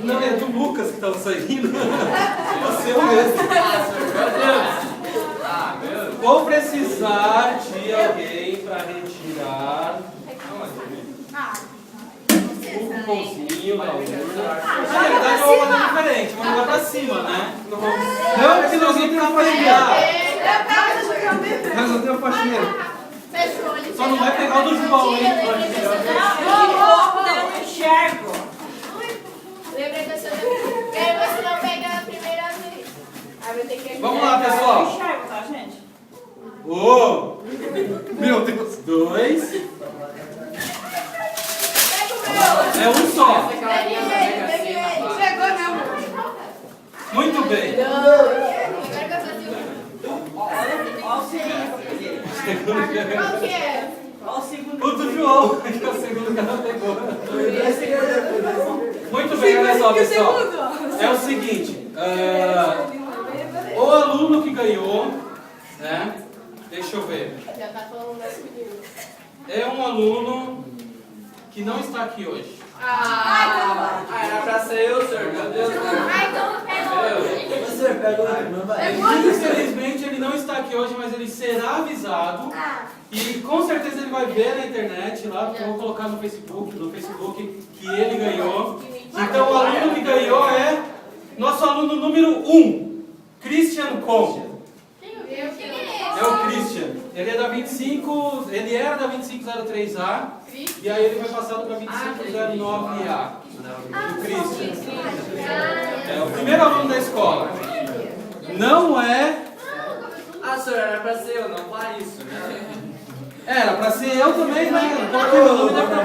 Não, é do Lucas que estava saindo. Você mesmo. Vou precisar de alguém para retirar o cupomzinho da urna. Na verdade, é uma coisa diferente. Vamos jogar para cima, né? Não, que nós não temos para enviar. Nós não temos faxineiro. Só não vai pegar o do João, hein? Eu não enxergo. Lembra que você não pega a primeira vez. Aí vai ter que... Vamos lá, Eu pessoal. não enxergo, tá, gente? Meu Deus. 2. Pega É um só. Pegue ele. Chegou, meu amor. Muito bem. Olha o segundo. Qual que é? Olha o segundo. O do João, que é o segundo que ela pegou. Muito bem, olha só, pessoal. É o seguinte. O aluno que ganhou, né? Deixa eu ver. Já tá falando das meninas. É um aluno que não está aqui hoje. Era pra ser eu, senhor. Meu Deus. Então pega O senhor pegou não vai. Infelizmente ele não está aqui hoje, mas ele será avisado. E com certeza ele vai ver na internet lá, porque eu vou colocar no Facebook que ele ganhou. Então o aluno que ganhou é nosso aluno número 1, Christian Com. É o Christian. Ele é da 25, ele era da 2503A e aí ele foi passado para 2509A. O Christian. É o primeiro aluno da escola. Não é. Ah, senhor, era pra ser eu, não para isso, né? Era pra ser eu também, né? Eu coloquei meu nome, dá pra